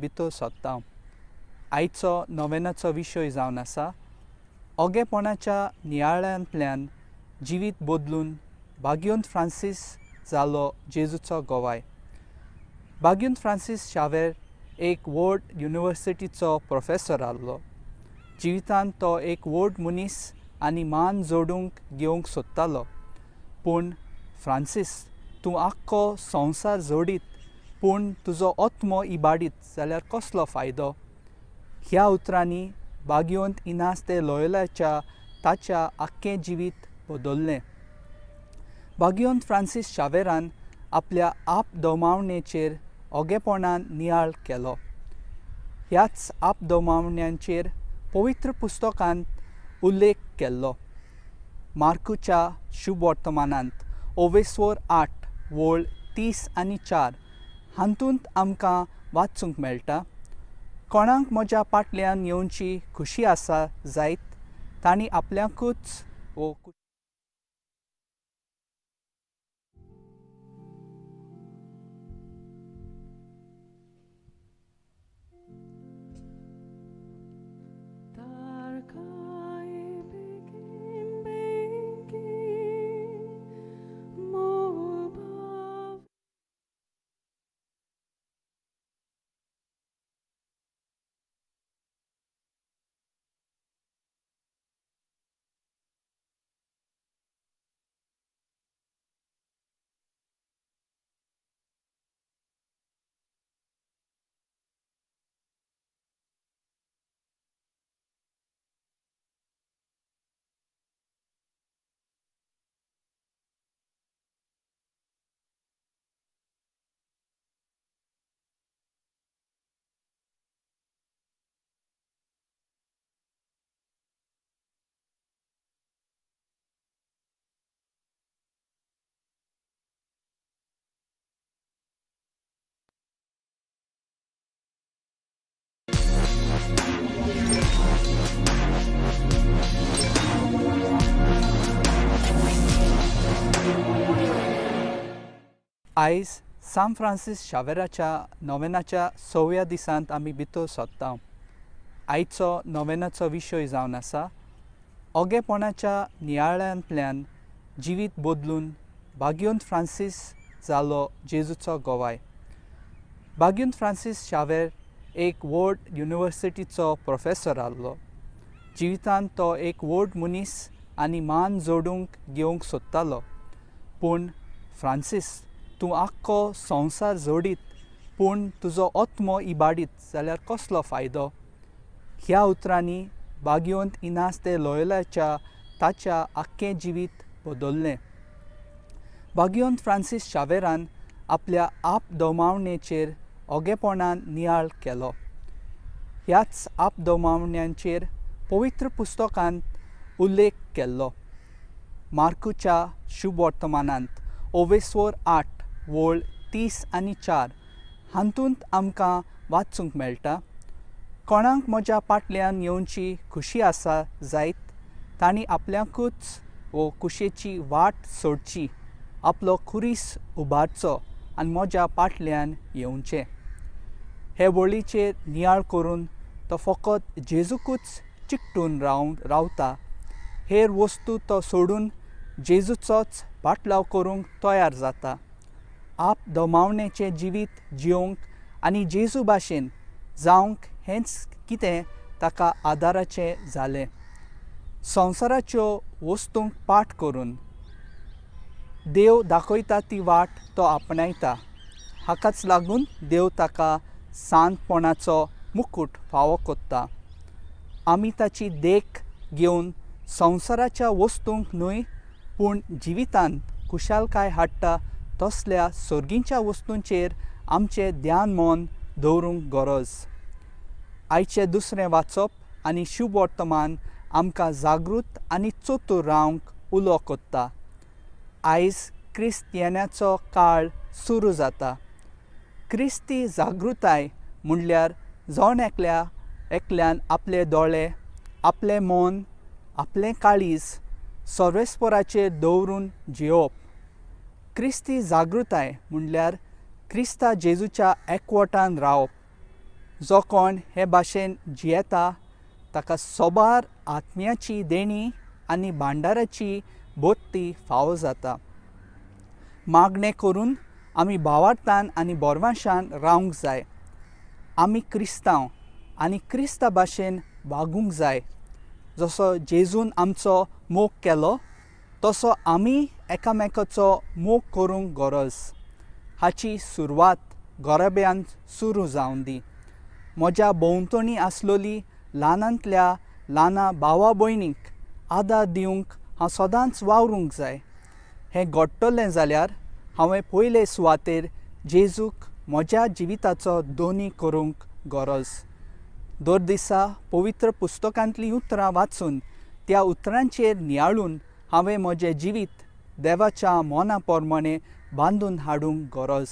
भितर सोदता। आयचो नोवेनाचो विशय जावन आसा ओगेपणाच्या नियाळ्यांतल्यान जिवीत बदलून भाग्योंत फ्रांसीस जालो जेजूचो गोवाय। भाग्योंत फ्रांसीस शावेर एक व्हड युनिवर्सिटीचो प्रोफेसर आसलो। जिवितांत तो एक व्हड मनीस आनी मान जोडूंक घेवंक सोदतालो। पूण फ्रांसीस, तूं आख्खो संवसार जोडीत पूण तुजो आत्मो इबाडीत जाल्यार कसलो फायदो? ह्या उतरांनी भाग्योंत इनास दे लोयोलाच्या ताच्या आख्खें जिवीत बदल्लें। भाग्योंत फ्रांसीस शावेरान आपल्या आपदोमावणेचेर ओगेपणान नियाळ केलो। ह्याच आपदोमावण्यांचेर पवित्र पुस्तकांत उल्लेख केल्लो। मार्कूच्या शुभ वर्तमानांत 8 वोळ 30 आनी 4 हातूंत आमकां वाचूंक मेळटा, कोणाक म्हज्या फाटल्यान येवची खुशी आसा जायत तांणी आपल्याकूच आयज सान फ्रांसीस शावेराच्या नोवेनाच्या 6व्या दिसांत आमी भितर सोदता। आयचो नोवेनाचो विशय जावन आसा ओगेपणाच्या नियाळ्यांतल्यान जिवीत बदलून भाग्योंत फ्रांसीस जालो जेजूचो गोवाय। भाग्योंत फ्रांसीस शावेर एक व्हड युनिवर्सिटीचो प्रोफेसर आसलो। जिवितांत तो एक व्हड मनीस आनी मान जोडूंक घेवंक सोदतालो। पूण फ्रांसीस, तूं आख्खो संवसार जोडीत पूण तुजो आत्मो इबाडीत जाल्यार कसलो फायदो? ह्या उतरांनी भाग्योंत इनास दे लोयोलाच्या ताच्या आख्खें जिवीत बदल्लें। भाग्योंत फ्रांसीस शावेरान आपल्या आपदोमावणेचेर ओगेपणान नियाळ केलो। ह्याच आपदोमावण्यांचेर पवित्र पुस्तकांत उल्लेख केल्लो। मार्कूच्या शुभ वर्तमानांत 8 वोळ 30 आनी 4 हातूंत आमकां वाचूंक मेळटा, कोणाक म्हज्या फाटल्यान येवची खुशी आसा जायत तांणी आपल्याकूच खुशेची वाट सोडची, आपलो खुरीस उबारचो आनी म्हज्या फाटल्यान येवचें। हे वळीचेर नियाळ करून तो फकत जेजूकूच चिकटून रावता। हेर वस्तू तो सोडून जेजूचोच पाटलाव करूंक तयार जाता। आपदोमावणेचें जिवीत जिवंक आनी जेजू भाशेन जावंक हेंच कितें ताका आदाराचें जालें। संवसाराच्यो वस्तूंक पाट करून देव दाखयता ती वाट तो आपणायता। हाकाच लागून देव ताका सांतपणाचो मुकूट फावो कोत्ता। आमी ताची देख घेवन संवसाराच्या वस्तूंक न्हय पूण जिवितांत खुशालकाय हाडटा तसल्या सर्गींच्या वस्तूंचेर आमचें ध्यान मन दवरूंक गरज। आयचें दुसरें वाचप आनी शुभ वर्तमान आमकां जागृत आनी चतूर रावंक उलो कोत्ता। आयज क्रिस्त येण्याचो काळ सुरू जाता। क्रिस्ती जागृताय म्हणल्यार जण एकल्यान आपले दोळे, आपलें मन, आपलें काळीज सर्वेस्पराचेर दवरून जियोवप। क्रिस्ती जागृताय म्हणल्यार क्रिस्ता जेजूच्या एकवटान रावप। जो कोण हे भाशेन जियेता ताका सोबार आत्म्याची देणी आनी भांडाराची बोत्ती फावो जाता. मागणें करून आमी भावार्थान आनी बोरमाशान रावंक जाय. आमी क्रिस्तांव आनी क्रिस्ता भाशेन वागूंक जाय. जसो जेजून आमचो मोग केलो तसो आमी एकामेकाचो मोग करूंक गरज. हाची सुरवात गोरब्यान सुरू जावन दी. म्हज्या भोंवतणी आसलोली ल्हानांतल्या ल्हाना भावा भयणींक आदार दिवंक हांव सदांच वावरूंक जाय. हें घडटलें जाल्यार हांवें पयले सुवातेर जेजूक म्हज्या जिविताचो दोनी करूंक गरज. दर दिसा पवित्र पुस्तकांतलीं उतरां वाचून त्या उतरांचेर नियाळून हांवें म्हजें जिवीत देवाच्या मोना पोरमाणें बांदून हाडूंक गरज.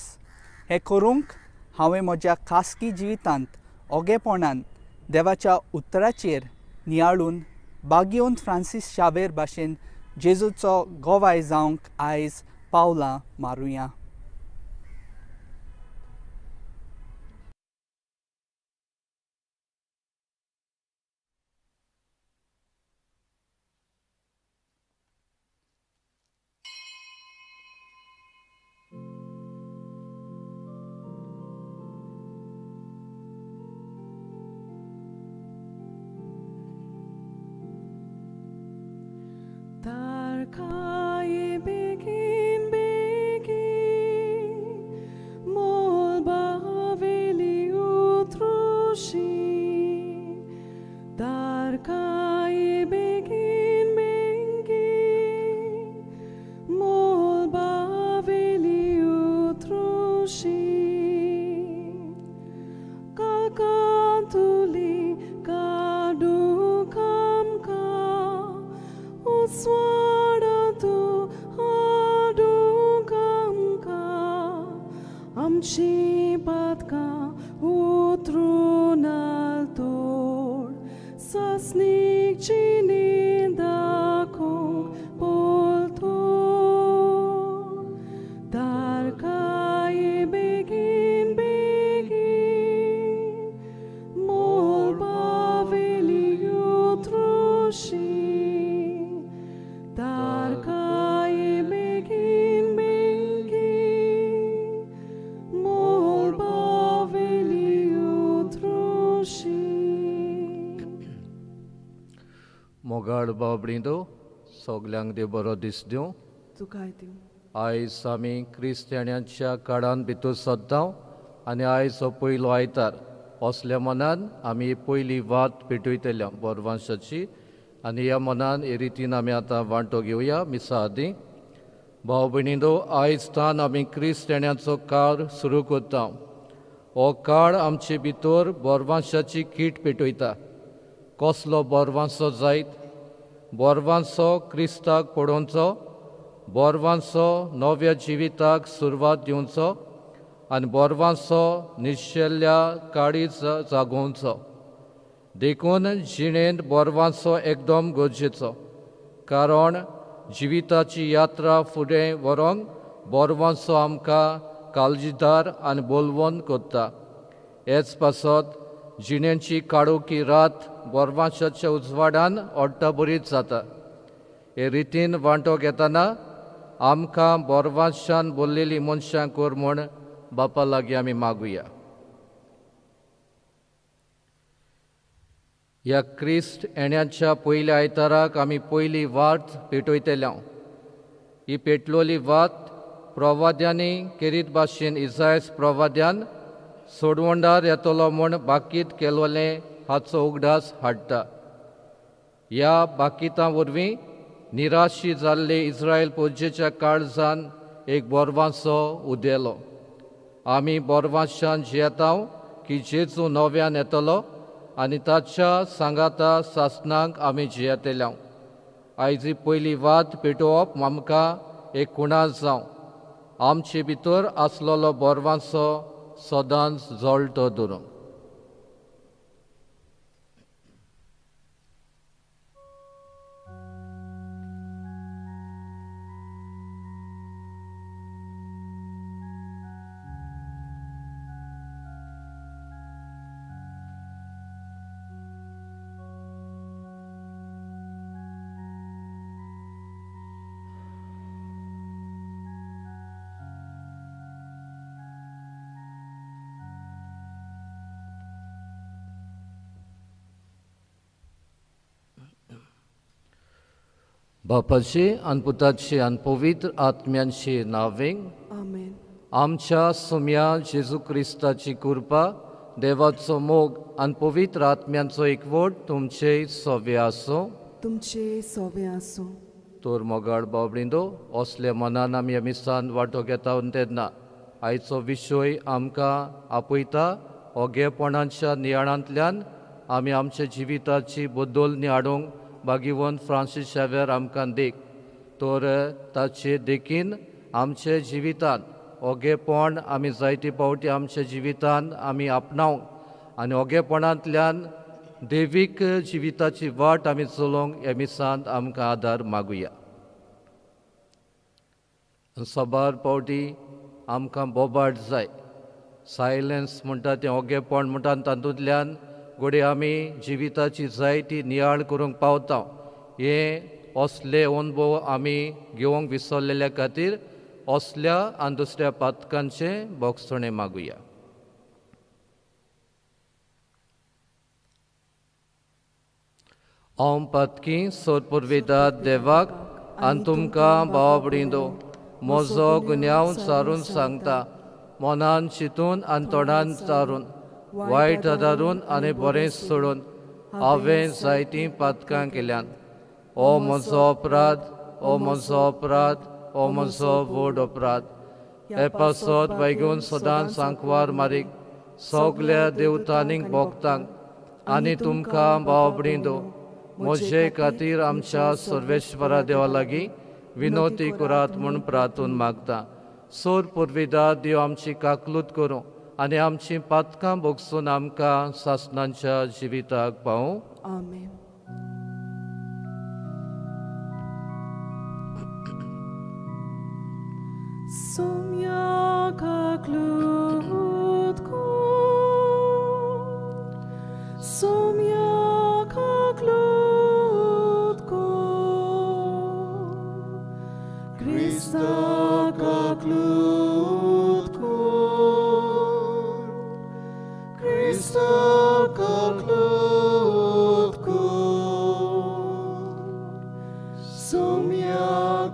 हें करूंक हांवें म्हज्या खासगी जिवितांत ओगेपणान देवाच्या उतराचेर नियाळून बागयोंत फ्रांसीस शावेर भाशेन जेजूचो गोवाय जावंक आयज पावलां मारुया. Tarkai begin mol baveli utrushi. Tarkai begin mol baveli utrushi. Kakantuli kadu kamka. Swaratu adukamka amchi patka utrunaltor sasnik chinindakong poltor darkai begin mol baveli utrushi. Darkai begin mol baveli utrushi. मोगाळ बाबडींदो सगल्यांक देव बरो दीस दिवं. तुकाय दिवं. आयज आमी क्रिस्तांवांच्या काळान भितर सद्दां आनी आयज हो पयलो आयतार असल्या मनान आमी पयली वात पेटयतल्या बोरवांशाची आनी ह्या मनान हे रितीन आमी आतां वांटो घेवया मिसा आदीं. भाव भयणींदो, आयज तान आमी क्रिस्तांवांचो काळ सुरू करता. हो काळ आमचे भितर बोरवांशाची कीट पेटयता. कसलो बोरवांसो जायत? बोरवांसो क्रिस्ताक पडोवचो, बोरवांसो नव्या जिविताक सुरवात दिवचो आनी बोरवांसो निशेल्ल्या काळीज जागोवचो. देखून जिणेंत बोरवांसो एकदम गरजेचो, कारण जिविताची यात्रा फुडें व्हरूंक बोरवांसो आमकां काळजीदार आनी बोलवण करता. हेच पासत जिणेची काळोखी रात बोरवांशाच्या उजवाडान ओडटा बरीच जाता. हे रितीन वांटो घेतना आमकां बोरवांशान बोल्लेलीं मनशां कोर म्हूण बापा लागीं आमी मागुया. ह्या क्रिस्त येण्याच्या पयल्या आयताराक आमी पयली वात पेटयतल्या. ही पेटलोली वात प्रवाद्यांनी केरीत भाशेन इसायस प्रवाद्यान सोडवंडार येतलो म्हूण बाकीत केलोलें हाचो उगडास हाडटा. ह्या बाकितां वरवीं निराशी जाल्ले इस्रायल पोजेच्या काळजान एक बोरवांसो उदेलो. आमी बोरवांशान जियेता की जेजू नव्यान येतलो आनी ताच्या सांगाता सासणांक आमी जियेतल्या. आयज ही पयली वात पेटोवप आमकां एक खुणाल जावं. आमचे भितर आसलोलो बोरवांसो सदांच जळटो दवरूंक. बापाची आनी पुताची आनी पवित्र आत्म्यांची नावें Amen. आमच्या सुम्या जेजू क्रिस्ताची कृपा देवाचो मोग आनी पवित्र आत्म्यांचो एकवट तुमचे सोबे आसूं. तुमचे सोबे आसूं. तोर मोगाळ बाबडिंदो असले मनान आमी एमिसान वांटो घेता तेन्ना आयचो विशय आमकां आपयता ओगेपणाच्या नियाळांतल्यान आमी आमच्या जिविताची बदलणी हाडूंक भागिवंत फ्रांसीस शेवेर आमकां देख. तर ताचे देखीन आमचे जिवितान ओगेपण आमी जायते पावटी आमच्या जिवितान आमी आपणावंक आनी ओगेपणांतल्यान देवीक जिविताची वाट आमी चलोवंक एमिसांत आमकां आदार मागुया. सोबार पावटी आमकां बोबाट जाय. सायलेंस म्हणटा तें ओगेपण म्हणटा तातूंतल्यान घोडे आमी जिविताची जायती नियाळ करूंक पावता. हे असले अनुभव आमी घेवंक विसरलेल्या खातीर असल्या आनी दुसऱ्या पातकांचे बोगसणे मागुया. हांव पातकी सोर पुरवितात देवाक आनी तुमकां बावबडिंदो म्हजो गुन्यांव चारून सांगता. मनान चिंतून आनी तोंडान चारून वायट आदारून आनी बरें सोडून हांवें जायतीं पातकां केल्यान. ओ म्हजो अपराध, ओ म्हजो अपराध, ओ म्हजो व्हड अपराध. हे पासत वैगून सदांच सांकवार मारीक सगल्या देवतांनीक भोगतांक आनी तुमकां बावबडिंदो म्हजे खातीर आमच्या सर्वेश्वरा देवा लागीं विनोती करात म्हूण प्रार्थून मागता. सोर पुर्विदाद देव आमची काकलूत करूं आनी आमची पातकां भोगसून आमकां सासणांच्या जिविताक पावूं. Amen. Somia kaklut ko, somia kaklut ko, Krista kaklut ko, Krista kaklut ko, somia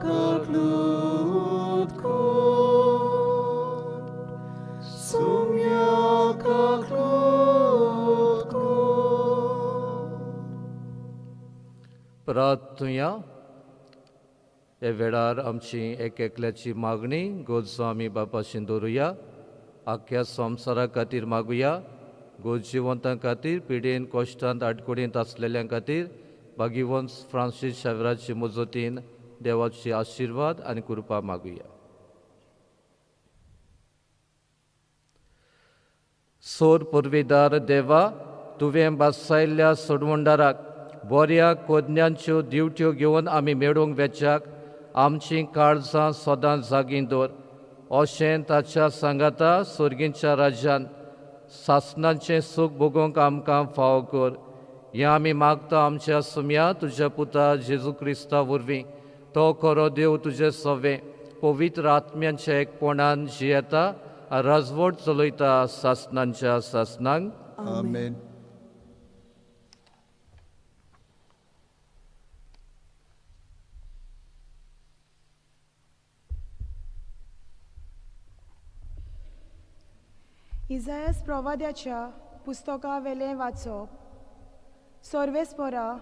kaklut ko, somia kaklut ko. प्रार्थुया. हे वेळार आमची एक एकल्याची मागणी गोजो आमी बापाशीं दवरुया. आख्या संवसारा खातीर मागुया. गोज जिवंतां खातीर पिडेन कश्टांत आडकुडींत आसलेल्यां खातीर भागिवंत फ्रांसीस शेवेराचे मजतीन देवाची आशिर्वाद आनी कृपा मागुया. सोर पुर्विदार देवा, तुवें बासायल्ल्या सोडवंडाराक बऱ्या कोज्ञांच्यो दिवट्यो घेवन आमी मेळूंक वेचाक आमचीं काळजां सदां जागीं दवर. अशें ताच्या सांगाता सर्गींच्या राज्यान सासणाचें सूख भोगूंक आमकां फाव कर. हें आमी मागता आमच्या सुम्या तुज्या पुता जेजू क्रिस्ता वरवीं. तो खरो देव तुजे सवे पवित्र आत्म्यांच्या एकपणान जियेता राजवट चलयता सासणांच्या सासणांक. Amen. इजायास प्रवाद्याच्या पुस्तका वेलें वाचप. सर्वेस्परा,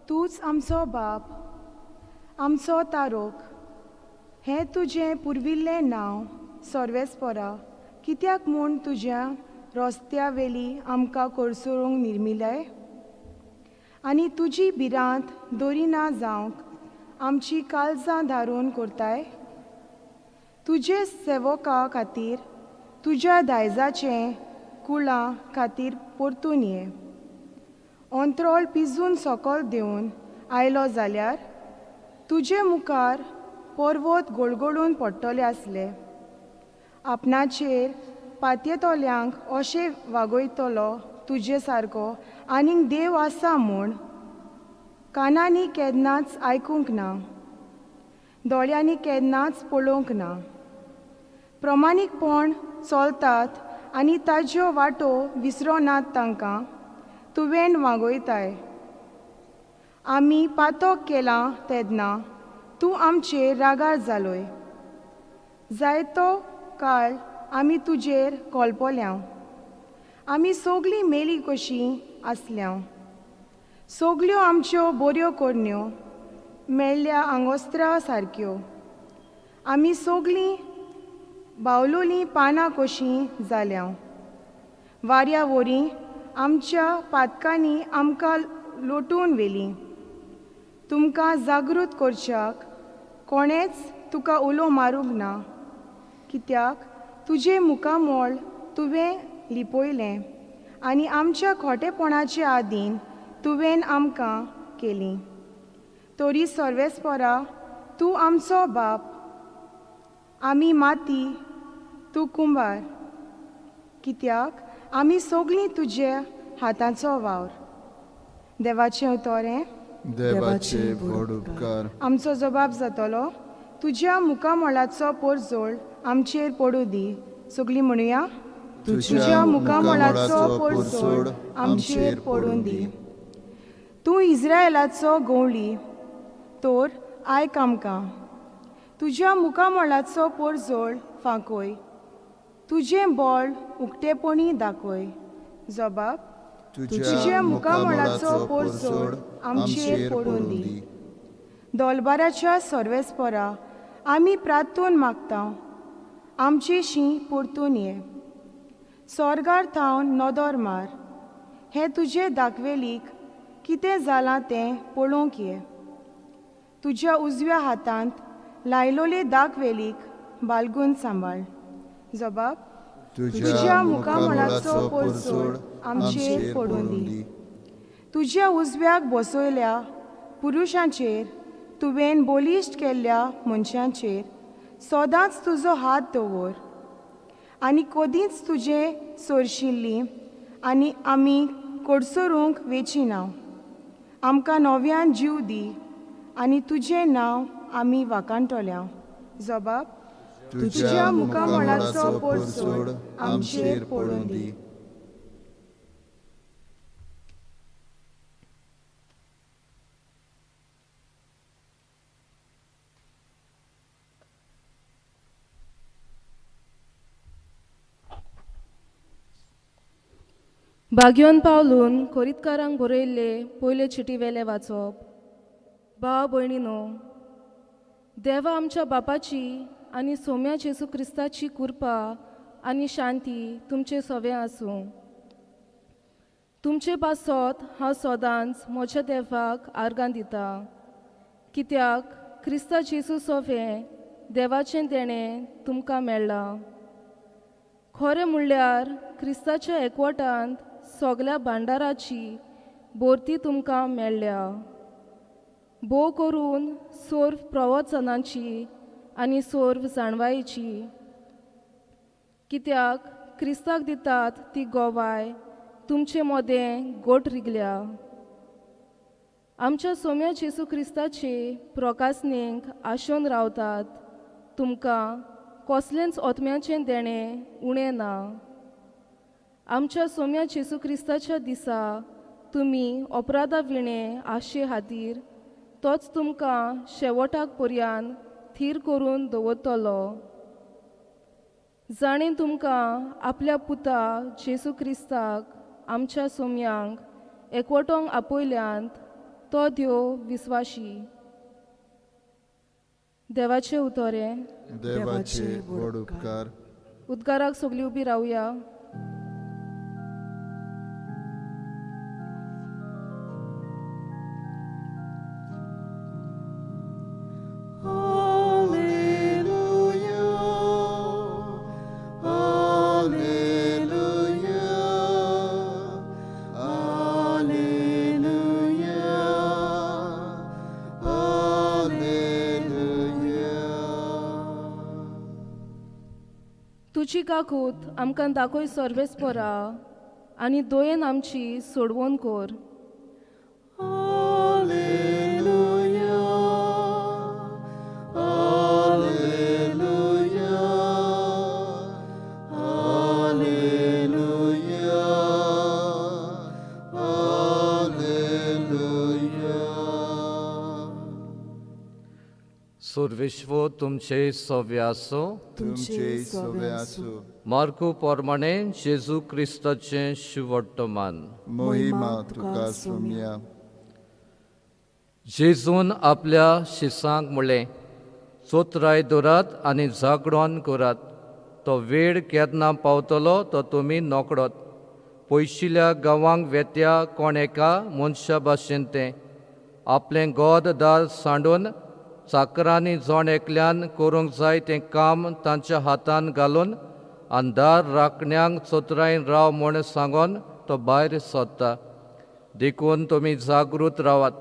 तूंच आमचो बाप, आमचो तारोक. हें तुजें पुर्विल्लें नांव सर्वेस्परा कित्याक म्हूण तुज्या रस्त्या वेली आमकां कोरसुरूंक निर्मिलाय. आनी तुजी भिरांत दोरिना जावंक आमची काळजां धारून करताय. तुजे सेवका खातीर तुज्या दायजाचें कुळां खातीर परतून ये. अंत्रोळ पिजून सकल देवन आयलो जाल्यार तुजे मुखार पर्वत गळगळून पडटले आसले. आपणाचेर पातयेतोल्यांक अशें वागयतलो तुजे सारको आनीक देव आसा म्हूण कानांनी केन्नाच आयकूंक ना, दोळ्यांनी केन्नाच पळोवंक ना. प्रमाणीकपण चलतात आनी ताज्यो वाटो विसरोनात तांकां तुवें वागयताय. आमी पातोक केलां तेदना तूं आमचेर रागार जालोय. जायतो काळ आमी तुजेर कोलपोल्या. आमी सोगलीं मेली कशीं आसल्या. सोगल्यो आमच्यो बऱ्यो कोडण्यो मेळ्ळ्या आंगोस्त्रा सारक्यो. आमी सोगलीं बावलोलीं पानां कशीं जाल्या. वाऱ्या वोरी आमच्या पातकांनी आमकां लोटून व्हेलीं. तुमकां जागृत करच्याक कोणेच तुका उलो मारूंक ना, कित्याक तुजें मुखामोळ तुवें लिपयलें आनी आमच्या खोटेपणाच्या आदीन तुवें आमकां केलीं. तोरी सर्वेस्परा तूं आमचो बाप. आमी माती, तूं कुंभार, कित्याक आमी सोगलीं तुज्या हातांचो वावर. देवाचें उतोरें. देवाचे व्हड उपकार. आमचो जबाब जातलो. तुज्या मुखामोळाचो पोरजोळ आमचेर पडू दी. सगळीं म्हणुया. तुज्या मुखामोळाचो पोरजोळ आमचेर पडून दी. तूं इस्रायेलाचो गवळी, तोर आयक आमकां. तुज्या मुखामोळाचो पोरजोळ फांकोय. तुजें बोळ उक्तेपणी दाखय. जबाब. तुज्या मुखामोळाचो पोरजोळ आमचेर पडून दी. दोलबाराच्या सर्वेस्परा आमी प्रार्थून मागता. आमचेशीं परतून ये. स्वर्गार थावन नदर मार. हें तुजे दाखवेलीक कितें जालां तें पळोवंक ये. तुज्या उजव्या हातांत लायलोले दाखवेलीक बालगून सांबाळ. जबाब. तुज्या मुखामोळाचो पोरजोळ आमचेर पडून दी. तुज्या उजव्याक बसयल्या पुरुशांचेर तुवें बोलिश्ट केल्ल्या मनशांचेर सदांच तुजो हात दवर आनी कदींच तुजें सोरशिल्लीं आनी आमी कोडसरूंक वेचिना. आमकां नव्यान जीव दी आनी तुजें नांव आमी वाखाणटल्या. जबाब. तुज्या मुखामोळाचो पोरजोळ आमचेर पडून दी. भाग्योन पावलून कोरीतकारांक बरयल्ले पयले चिटी वेले वाचप. भाव भयणीनो, देवा आमच्या बापाची आनी सोम्या जेसू क्रिस्ताची कृपा आनी शांती तुमचे सवे आसूं. तुमचे पासत हांव सदांच म्हज्या देवाक आर्गां दिता, कित्याक क्रिस्ता जेसू सवें देवाचें देणें तुमकां मेळ्ळां. खरें म्हणल्यार क्रिस्ताच्या एकवटांत सगल्या भांडाराची बोरती तुमकां मेळ्ळ्या. भोव करून सोर्व प्रवचनांची आनी सोर्व जाणवायेची. कित्याक क्रिस्ताक दितात ती गोवाय तुमचे मोदें गोट रिगल्या. आमच्या सोम्या जेसू क्रिस्ताचे प्रकासनेक आशोवन रावतात तुमकां कसलेंच ओतम्याचें देणें उणें ना. आमच्या सोम्या जेसू क्रिस्ताच्या दिसा तुमी अपराधा विणे आशे खातीर तोच तुमकां शेवटाक पर्यान थीर करून दवरतलो. जाणें तुमकां आपल्या पुता जेसू क्रिस्ताक आमच्या सोम्यांक एकवटोंक आपयल्यांत तो देव विस्वाशी. देवाचें उतोरें. देवाचे व्हड उपकार. उद्गाराक सगळीं उबी रावया. तुजी काकूत आमकां दाखय सर्वेस्परा आनी दोयेन आमची सोडवण कोर. Alleluia. सर्वेश्वर तुमचे सव्य आसूं. तुमचे सवे आसूं. मार्कू पोरमाणे जेजू क्रिस्ताचे शुवर्तमान. मोहिमा तुका सोम्या. जेजून आपल्या शिसांक म्हणलें, चोत्राय दवरात आनी जागरण करात. तो वेळ केन्ना पावतलो तो तुमी नोकळोत. पयशिल्ल्या गांवांक वेत्या कोण एका मनशा भाशेन तें आपलें गोद दार सांडून चाकरांनी जोण एकल्यान करूंक जाय तें काम तांच्या हातान घालून आनी दार राखण्यांक चोत्रायन राव म्हूण सांगून तो भायर सोदता. देखून तुमी जागृत रावात,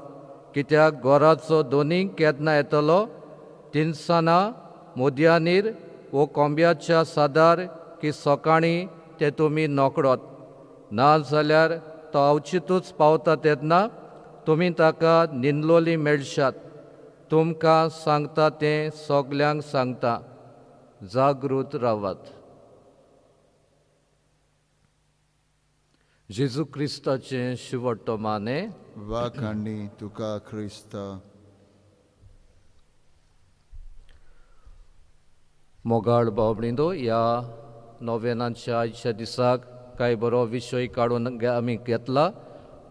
कित्याक घराचो दोनी केन्ना येतलो, तिनसाना मोदयानीर वो कोंब्याच्या सादार की सकाळीं ते तुमी नोकळोत. ना जाल्यार तो अवचितूच पावता तेन्ना तुमी ताका निंदलोली मेळशात. तुमकां सांगता तें सगल्यांक सांगता, जागृत रावात. जेजू क्रिस्ताचें शुवर्तमाने. वाखाणी तुका ख्रिस्त. मोगाळ भावबंदो, ह्या नोवेनांच्या आयच्या दिसाक कांय बरो विशय काडून आमी घेतला.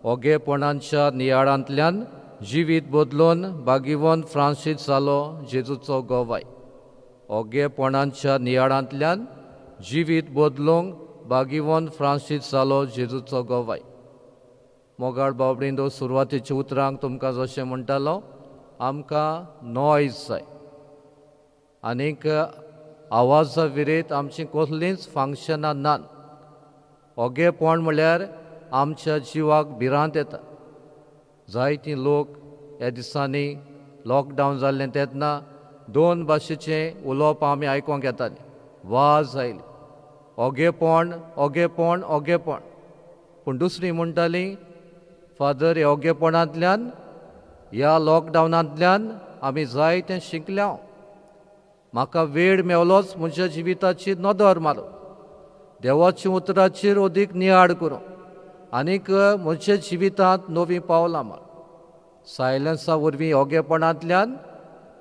ओगेपणांच्या नियाळांतल्यान जिवीत बदलून भागिवंत फ्रांसीस जालो जेजूचो गोवाय. ओगेपणांच्या नियाळांतल्यान जिवीत बदलूंक भागिवंत फ्रांसीस जालो जेजूचो गोवाय. मोगाळ भावबंदो, सुरवातेच्या उतरांक तुमकां जशें म्हणटालो, आमकां नॉयज जाय आनीक आवाजा विरीत आमचीं कसलींच फंक्शनां नात. ओगेपण म्हळ्यार आमच्या जिवाक भिरांत येता. जायतीं लोक ह्या दिसांनी लॉकडावन जाल्लें तेन्ना 2 भाशेचें उलोवप आमी आयकोंक येतालीं. वाज आयली, ओगेपण ओगेपण ओगेपण. पूण दुसरीं म्हणटालीं, फादर, ह्या ओगेपणांतल्यान, ह्या लॉकडावनांतल्यान आमी जायतें शिकल्या. म्हाका वेळ मेवलोच म्हज्या जिविताची नदर मारूं, देवाच्या उतराचेर अदीक नियाळ करूं आनीक म्हज्या जिवितांत नवीं पावलां मार. सायलन्सा वरवीं ओगेपणांतल्यान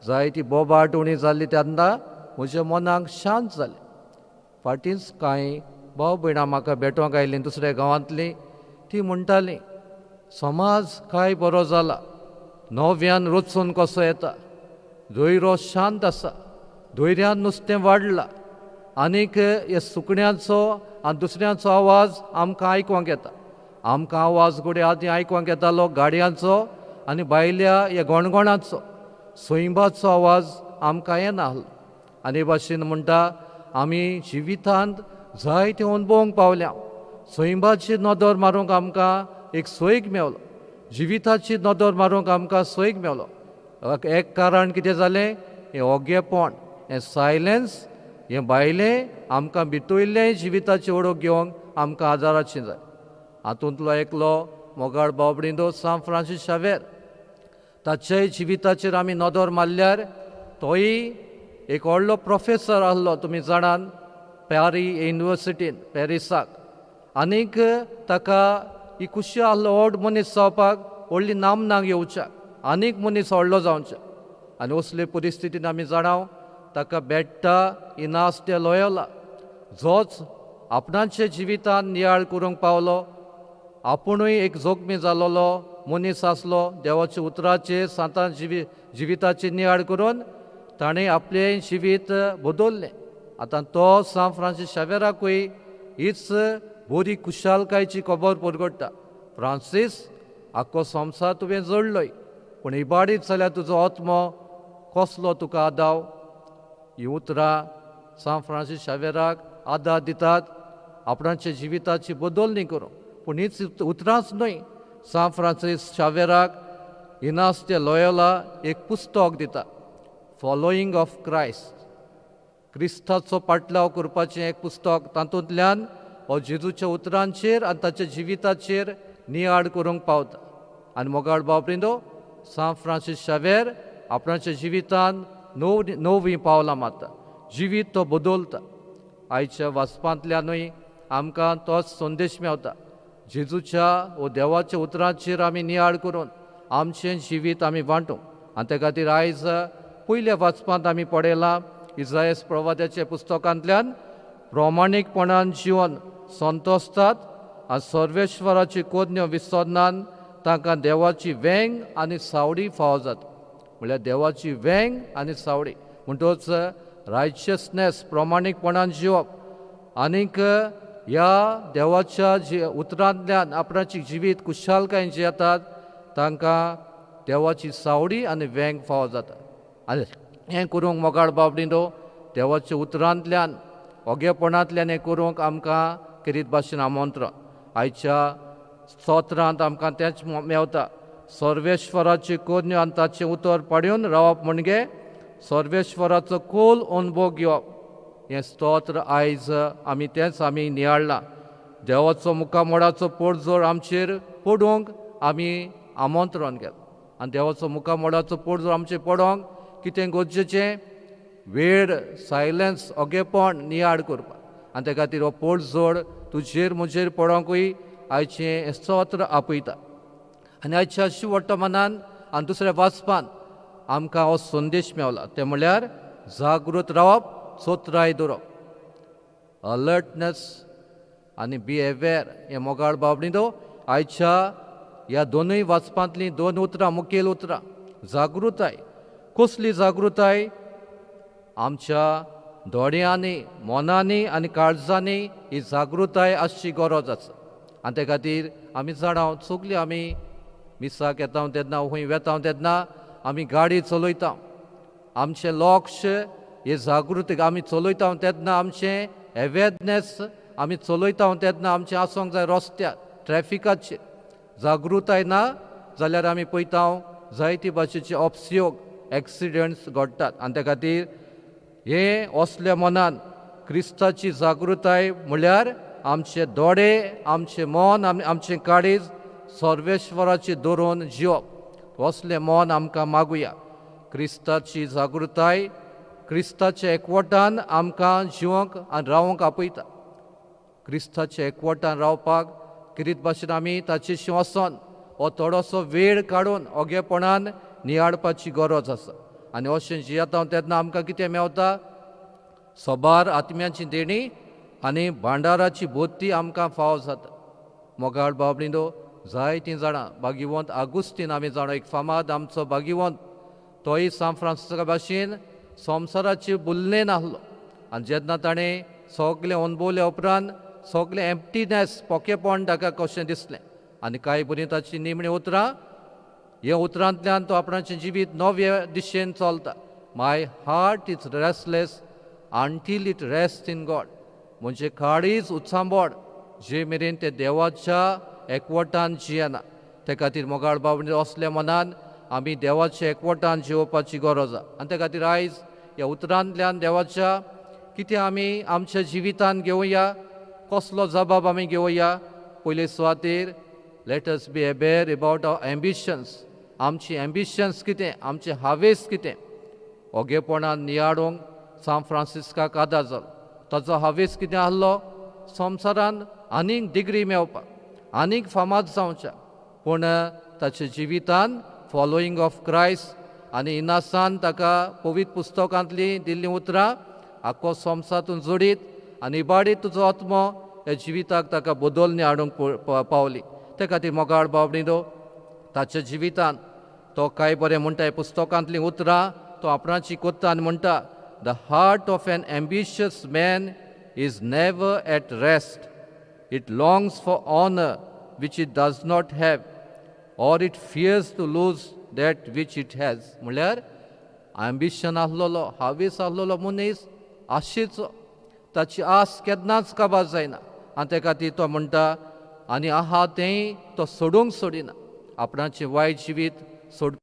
जायतीं बोबाटवणी जाल्ली तेन्ना म्हज्या मनाक शांत जालें. फाटींच कांय भाव भयणां म्हाका भेटोंक आयलीं दुसऱ्या गांवांतलीं. तीं म्हणटालीं, समाज काय बरो जाला, नव्यान रचून कसो येता, धैर्य शांत आसा, धैर्यान नुस्तें वाडलां आनीक हे सुकण्यांचो आनी दुसऱ्यांचो आवाज आमकां आयकोंक येता. आमकां आवाज घोडे आदीं आयकोंक येतालो गाडयांचो आनी भायल्या ह्या गोणगोणाचो. सैंबाचो आवाज आमकां येनाहलो. आनी हे भाशेन म्हणटा, आमी जिवितांत जायते अणभवूंक पावल्या. सैंबाची नदर मारूंक आमकां एक सैक मेवलो, जिविताची नदर मारूंक आमकां सैक मेवलो. एक कारण कितें जालें? हें ओगेपण, हें सायलेन्स, हें भायलें आमकां भितरलें जिविताची ओळख घेवंक आमकां आदाराचें जाय. हातूंतलो एकलो मोगाळ भावबंदो सान फ्रांसीस शावेर. ताच्याय जिविताचेर आमी नदर मारल्यार तोय एक व्हडलो प्रोफेसर आसलो, तुमी जाणात, पॅरी युनिवर्सिटीन पॅरिसाक. आनीक ताका ही खुशी आसलो व्हड मनीस जावपाक, व्हडली नामनांक येवच्या, आनीक मनीस व्हडलो जावचे. आनी असले परिस्थितीन आमी जाणाव ताका बेट्टा इनास्ते लोयोला, जोच आपणाच्या जिवितांत नियाळ करूंक पावलो. आपुणूय एक जोखमी जालोलो मनीस आसलो. देवाच्या उतराचेर सांतां जिविताची नियाळ करून ताणें आपलें जिवीत बदल्लें. आतां तो सान फ्रांसीस शावेराकूय हीच बरी खुशालकायेची खबर परगडटा. फ्रांसीस, आख्खो संवसार तुवें जोडलोय, पूण इबाडीत जाल्यार तुजो आत्मो कसलो तुका आदाव. ही उतरां सान फ्रांसीस शावेराक आदार दितात आपणाच्या जिविताची बदलणी करूं. पूण हीच उतरांच न्हय, सान फ्रांसीस शावेराक इनास्ते लोयोला एक पुस्तक दिता, फॉलोईंग ऑफ क्रायस्ट, क्रिस्ताचो पाटलाव करपाचें एक पुस्तक. तातूंतल्यान हो जेजूच्या उतरांचेर आनी ताच्या जिविताचेर नियाळ करूंक पावता. आनी मोगाळ भावबंदो, सान फ्रांसीस शावेर आपणाच्या जिवितांत नवीं पावलां मारता. जिवीत तो बदलता. आयच्या वाचपांतल्यानूय आमकां तोच संदेश मेवता. जेजूच्या वो देवाच्या उतरांचेर आमी नियाळ करून आमचें जिवीत आमी वांटूंक. आनी ते खातीर आयज पयल्या वाचपांत आमी पळयलां इसायास प्रवाद्याच्या पुस्तकांतल्यान प्रामाणीकपणान जिवन संतोसतात आनी सर्वेश्वराची कोज्ञ विसरनान तांकां देवाची वेंग आनी सावडी फावो जाता. म्हळ्यार देवाची वेंग आनी सावडी म्हणटच रायचियसनेस प्रामाणीकपणान जिवप आनीक ह्या देवाच्या उतरांतल्यान आपणाची जिवीत कुशालकायेन जियेतात तांकां देवाची सावडी आनी वेंग फावो जाता. आनी हें करूंक मोगाळ बाबडीनो देवाच्या उतरांतल्यान ओगेपणांतल्यान हें करूंक आमकां कितें भाशेन आमंत्रण. आयच्या स्तोत्रांत आमकां तेंच मेवता, सर्वेश्वराची कोज्ञ आनी ताचें उतर पडून रावप म्हणजे सर्वेश्वराचो खोल अनुभव घेवप. हें स्तोत्र आयज आमी नियाळ्ळां. देवाचो मुखामोडाचो पडजोर आमचेर पडूंक आमी आमंत्रण केलां. आनी देवाचो मुखामोडाचो पडजोर आमचेर पडोंक कितें गरजेचें? वेळ, सायलन्स, ओगेपण नियाळ करपाक. आनी त्या खातीर हो पडजोड तुजेर म्हजेर पडोंकूय आयचें स्तोत्र आपयता. आनी आयच्या वर्तमानान आनी दुसऱ्या वाचपान आमकां हो संदेश मेवला, तें म्हळ्यार जागृत रावप, चोत्राय दवरप. अलर्टनेस आनी बी अवेर हें मोगाळ बाबडीनो आयच्या ह्या दोनूय वाचपांतलीं दोन उतरां, मुखेल उतरां. जागृताय. कसली जागृताय? आमच्या दोळ्यांनी, मनांनी आनी काळजांनी ही जागृताय आसची गरज आसा. आनी त्या खातीर आमी जाणां सगलीं आमी मिसाक येता तेन्ना खंय वेता तेन्ना आमी गाडी चलयता. आमचें लक्ष हे जागृतीक आमी चलयता तेन्ना आमचें अवेरनेस आमी चलयता तेन्ना आमचें आसूंक जाय रस्त्यार, ट्रॅफिकाचेर. जागृताय ना जाल्यार आमी पळयता जायती भाशेचे अपयोग, एक्सिडेंट्स घडटात. आनी त्या खातीर हे असल्या मनान क्रिस्ताची जागृताय म्हळ्यार आमचे दोळे, आमचें मन, आमचें काळीज सर्वेश्वराची दवरून जिवप. असलें मन आमकां मागुया. क्रिस्ताची जागृताय क्रिस्ताच्या एकवटान आमकां जिवंक आनी रावंक आपयता. क्रिस्ताच्या एकवटान रावपाक कितें भाशेन आमी ताचेशी वचोन हो थोडोसो वेळ काडून ओगेपणान नियाळपाची गरज आसा. आनी अशें जियेता तेन्ना आमकां कितें मेवता? सोबार आत्म्याची देणी आनी भांडाराची बोत्ती आमकां फावो जाता. मोगाळ बाबडीनो जायतीं जाणां, भागिवंत आगुस्तीन आमी जाणा, एक फामाद आमचो भागिवंत, तोय सान फ्रांसिस्का भाशेन संवसाराचेर बुल्लेन आसलो. आनी जेन्ना ताणें सगलें अणभवले उपरांत सगलें एम्प्टीनेस, पोकेपण ताका कशें दिसलें. आनी कांय बरीं ताची निमणीं उतरां, ह्या उतरांतल्यान तो आपणाचें जिवीत नव्या दिशेन चलता. My heart is restless until it rest in God. म्हणजे काळीज उत्सांबड जे मेरेन ते देवाच्या एकवटान जियेना. ते खातीर मोगाळ बाबडीनो असल्या मनान आमी देवाच्या एकवटान जिवपाची गरज आसा. आनी त्या खातीर आयज ह्या उतरांतल्यान देवाच्या कितें आमी आमच्या जिवितान घेवया, कसलो जबाब आमी घेवया. पयले सुवातेर let us be aware about our ambitions. आमची एम्बिशन्स कितें, आमचे हावेस कितें. ओगेपणान नियाळूंक सान फ्रांसिस्काक आदार जालो. ताचो हावेस कितें आसलो? संवसारान आनीक डिग्री मेळपाक, आनीक फामाद जावच्या. पूण ताच्या जिवितान फॉलोईंग ऑफ क्रायस्ट आनी इनासान ताका पवित्र पुस्तकांतलीं दिल्लीं उतरां आख्खो संवसारांतून जोडीत आनी इबाडीत तुजो आत्मो ह्या जिविताक ताका बदलणी हाडूंक पावली. ते खातीर मोगाळ बाबडीनो ताच्या जिवितान तो कांय बरें म्हणटा. पुस्तकांतलीं उतरां तो आपणाची कोत्ता आनी म्हणटा, the heart of an ambitious man is never at rest. It longs for honour which it does not have, or it fears to lose that which it has. म्हळ्यार एम्बिशन आसलेलो, हावेस आसलेलो मनीस आशेचो, ताची आस केन्नाच काबार जायना. आनी ते खातीर तो म्हणटा, आनी आहा तेंय तो सोडूंक सोडिना. आपणाचें वायट जिवीत सोड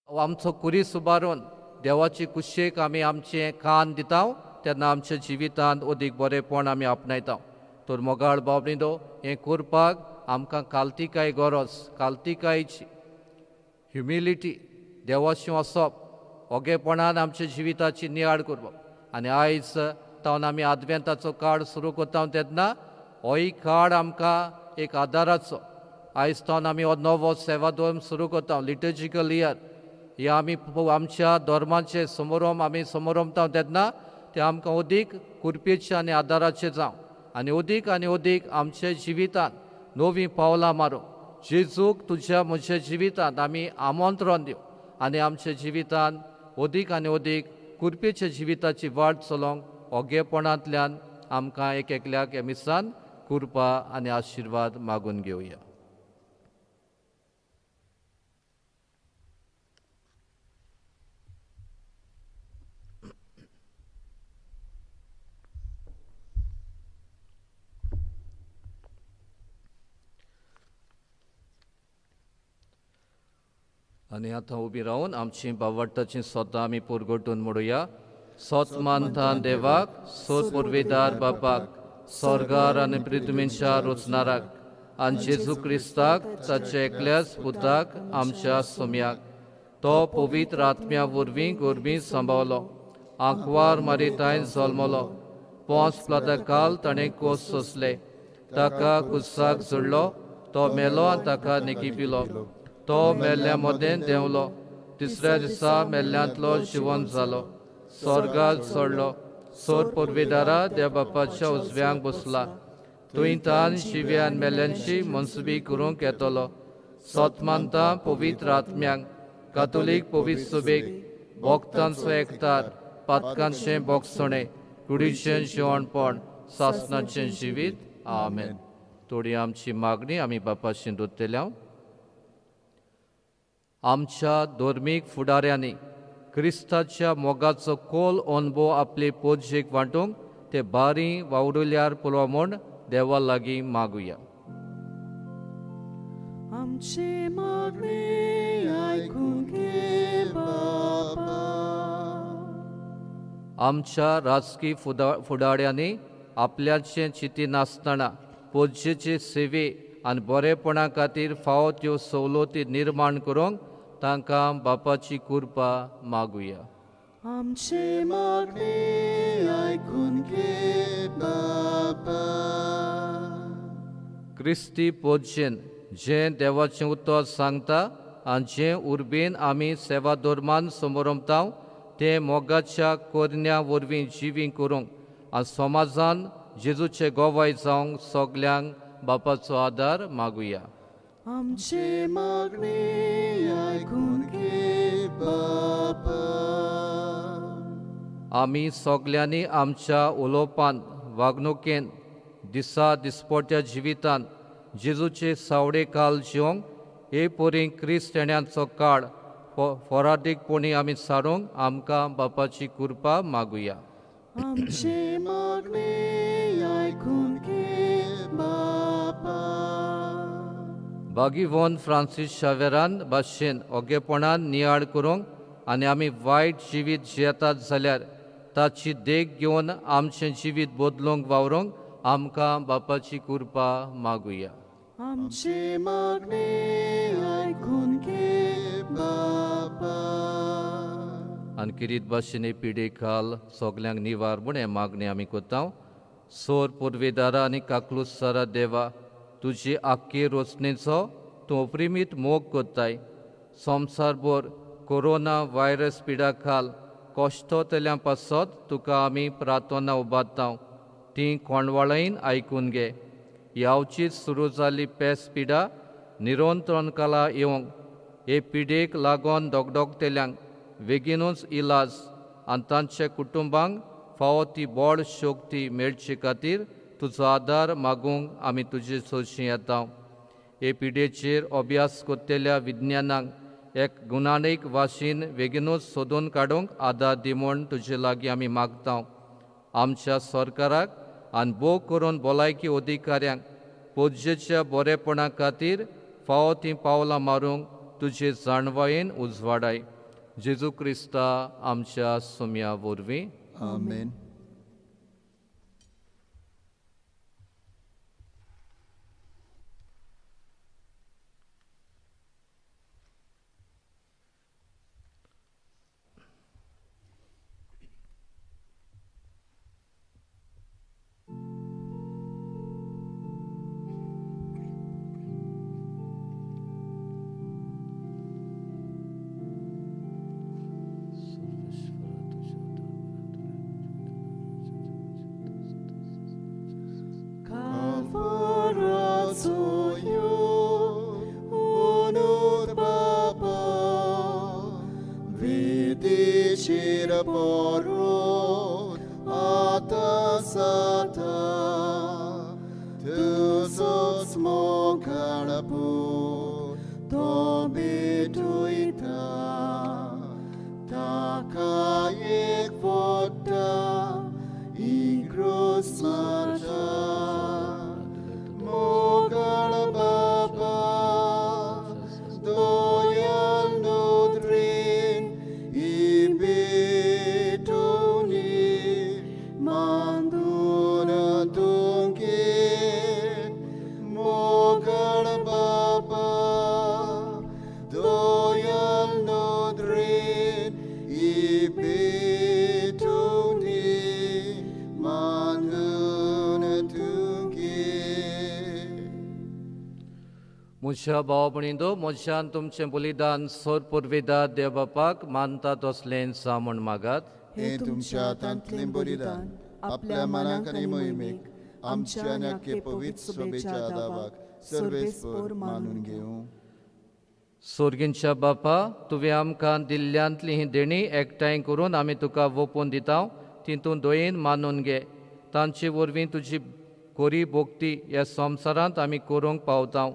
आमचो कुरीस उबारून देवाची कुशेक आमी आमचे कान दिता तेन्ना आमच्या जिवितांत अदीक बरेपण आमी आपणायता. तर मोगाळ बाबडीदो हें करपाक आमकां काल्तिकाय गरज, काल्तिकायची ह्युमिलिटी, देवाशी वचप, ओगेपणान आमच्या जिविताची नियाळ करप. आनी आयज तावन आमी आदवेंताचो काळ सुरू करता तेन्ना होय काळ आमकां एक आदाराचो. आयज तावन आमी हो नवो सेवा धर्म सुरू करता, लिटर्जिकल इयर. हे आमी आमच्या धर्माचे आमी समारंभता तेन्ना ते आमकां अदीक कुरपेचे आनी आदाराचे जावं आनी अदीक आमच्या जिवितांत नवीं पावलां मारूं. जेजूक तुज्या म्हज्या जिवितांत आमी आमंत्रण दिवं आनी आमच्या जिवितांत अदीक आनी अदीक कुरपेच्या जिविताची वाट चलोवंक ओगेपणांतल्यान आमकां एक एकल्याक हे मिसान कृपा आनी आशिर्वाद मागून घेवया. आनी आतां उबी रावन आमची बावटाची सोतां आमी पुरगोटून म्हणुया. सोतमानतान देवाक, सोत पुर्विदार बापाक, स्वर्गार आनी पृथ्वीच्या रचणाराक, आनी जेजू क्रिस्ताक ताचे एकल्याच पुताक आमच्या सोम्याक, तो पवित्र आत्म्या वरवीं गोरबी सांबाळलो, आंकवार मारितायन जल्मलो, पोंच काल ताणें कोस सोंसले, ताका कुसाक जुडलो, तो मेलो आनी ताका निकिपिलो, तो मेल्ल्या मदें देंवलो, तिसऱ्या दिसा मेल्ल्यांतलो जिवंत जालो, स्वर्गांत चडलो, सोर पुर्विदारा देव बापाच्या उजव्यांक बसला, तुंय तान जिव्यान मेल्ल्यांची मनसुबी करूंक येतलो, सोतमानता पवित्र आत्म्यांक, कातोलीक पवित्र सुबेक, भोक्तांचो एकतार, पातकांचें बोगसणें, कुडीचें जेवणपण, सासणाचें जिवीत. आमेन. थोडी आमची मागणी आमी बापाशी दोत्तेल्या. आमच्या धर्मीक फुडाऱ्यांनी क्रिस्ताच्या मोगाचो खोल अनुभव आपले पोजेक वांटूंक ते बारी वावुरल्यार पुरो म्हूण देवा लागीं मागुया. आमची मागणी आयकून घे बाबा. आमच्या राजकी फुडाऱ्यांनी आपल्याचें चिती नासतना पोजेचे सेवे आनी बरेपणा खातीर फावो त्यो सवलती निर्माण करूंक तांकां बापाची कृपा मागुया. आमची मागणी आयकून घे बाबा. क्रिस्ती पोजेन जें देवाचें उतर सांगता आनी जें उर्बेन आमी सेवा धर्मान समारंभता तें मोगाच्या कोरन्या वरवीं जिवी करूंक आनी समाजान जेजूचे गोवाय जावंक सगल्यांक बापाचो आदार मागुया. आमची मागणी आयकून घे बाबा. आमी सगल्यांनी आमच्या उलोवपांत वागणुकेन दिसा दिसपट्या जिवितांत जेजूचे सावडे काल जिवंक हे पोरी क्रिस्ताण्यांचो काळ फोरादीकपणी आमी सारूंक आमकां बापाची कृपा मागुया. आमची मागणी आयकून घे बाबा. बागीवोन फ्रांसीस शावेरान भाशेन ओगेपणान नियाळ करूंक आनी आमी वायट जिवीत जियेतात जाल्यार ताची देख घेवन आमचें जिवीत बदलूंक वावरूंक आमकां बापाची कृपा मागुया. आमची मागणी आयकून घे बाबा. आनी किरीत भाशेन पिढी काल सगल्यांक निवार म्हूण हें मागणी आमी कोत्ता. सोर पुर्विदारा आनी काकलुसारा देवा, तुजी आख्खी रचनेचो तूं अप्रिमीत मोग कोत्ताय. संवसारभर कोरोना व्हायरस पिडा खाल कोश्टोतल्यां पासत तुका आमी प्रार्थना उबारता. ती कोणवाळायन आयकून घे. यावचीच सुरू जाल्ली पेस पिडा निरोंतरण काला येवंक हे पिडेक लागून दोगदोगतेल्यांक बेगीनूच इलाज आनी तांच्या कुटुंबांक फावो ती बोड शोक्ती मेळचे खातीर तुजो आदार मागूंक आमी तुजे सोशी येता. हे पिडेचेर अभ्यास कोत्तेल्या विज्ञानांक एक गुणाणीक वाशीन बेगीनूच सोदून काडूंक आदार दी म्हूण तुजे लागीं आमी मागता. आमच्या सरकाराक आनी भोव करून भलायकी अधिकाऱ्यांक पोजेच्या बरेपणा खातीर फावो तीं पावलां मारूंक तुजे जाणवायेन उजवाडाय. जेजू क्रिस्ता आमच्या सुम्या वरवीं Amen. Porot atasata tusos mogaraput tobituita takayek voda igros marja mogarababa doyal nodrin Manduna tungkin mogar baba doyal nodrin ibituni manduna tungkin. मुझ्या भाव भयणींनो मोशान तुमचें बलिदान सोर पुरविदा देवबापाक मानतात असलें सामण मागात. हे तुमच्या हातांतलें बलिदान आपल्या मनाक आनी मोहिमेक आमच्या नाक्य पवित्र सोबेच्या दावाक सर्वेस्पर मानून घेवं. सोर्गींच्या बापा तुवें आमकां दिल्ल्यांतली ही देणी एकठांय करून आमी तुका वोपून दिता तितून दोयेन मानून घे. तांचे वरवीं तुजी कोरी भोगती ह्या संवसारांत आमी करूंक पावता.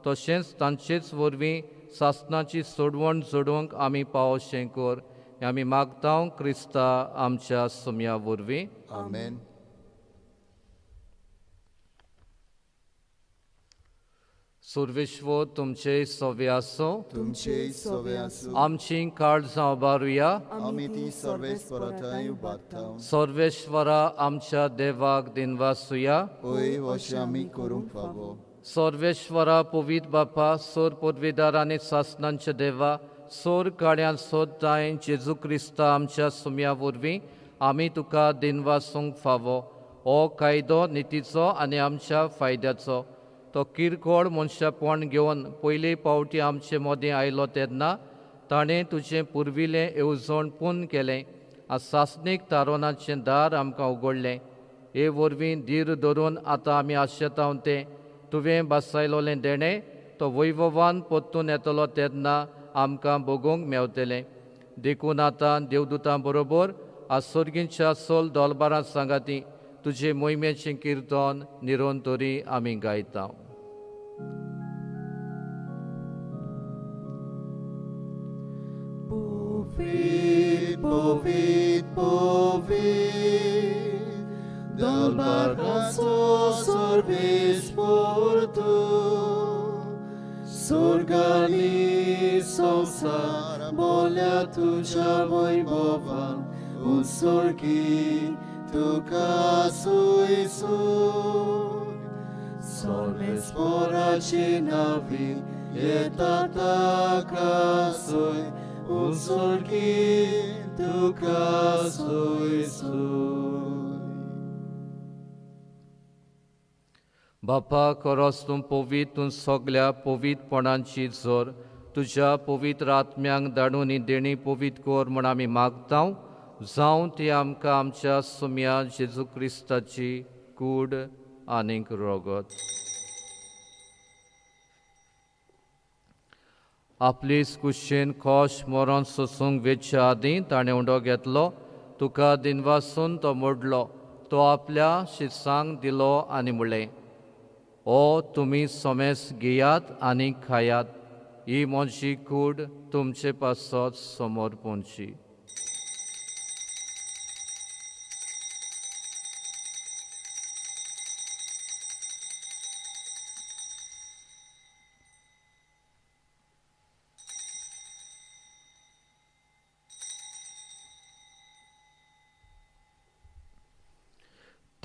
तशेंच तांचेच वरवीं सासणाची सोडवण जोडूंक आमी पावोशें कर. हें आमी मागता क्रिस्ता आमच्या सुम्या वरवीं. Amen. सर्वेश्वर तुमचे सवे आसूं. तुमचे सवे आसूं. आमची काळजां उबारुया. आमी ती सर्वेस्पराथाय उबारता. सर्वेश्वरा आमच्या देवाक दिनवासुया. पळय अशें आमी करूंक फावो. सर्वेश्वरा पवित्र बापा सोर पदवीदार आनी सासणांचे देवा सोर काड्यान सोदताय जेजू क्रिस्ता आमच्या सुम्या वरवीं आमी तुका दिनवासूंक फावो. हो कायदो नितीचो आनी आमच्या फायद्याचो. तो किरकोळ मनशापण घेवन पयले पावटी आमचे मदें आयलो तेन्ना ताणें तुजें पुर्विलें येवजणपूण केलें. सासणीक तारोनाचें दार आमकां उगडलें. हे वरवीं धीर धरून आतां आमी आशेता तें तुवें बसयलोलें देणें तो वैभवान परतून येतलो तेन्ना आमकां भोगूंक मेवतलें. देखून आतां देवदूतां बरोबर सर्गींच्या सोल दोलबारां सांगाती तुजे मोहिमेचें किर्तन निरोंतरी आमी गायता. Povit, povit, povit, dolbaraco sorbis portu, sorgali संसार बोल्या तुझ्या वैभवान उत्सर्गी तुका सुयसू सर्वेस्पराची नावी येता ताका सोय उत्सर्गी तुका सुयसू. बापा खरोच तूं पवित्र तूं सगल्या पवित्रपणांची जोर तुज्या पवित्र आत्म्यांक धाडून ही देणी पवित्र कर म्हूण आमी मागता. जावं ती आमकां आमच्या सुम्या जेजू क्रिस्ताची कूड आनीक रोगत. आपली कुशीन खोश मरण सोसूंक वेचच्या आदीं ताणें उंडो घेतलो. तुका दिनवासून तो मोडलो. तो आपल्या शिसांक दिलो आनी म्हणलें, ओ तुमी सोमेस घेयात आनी खायात. ही म्हजी कूड तुमचे पासत समर्पणची.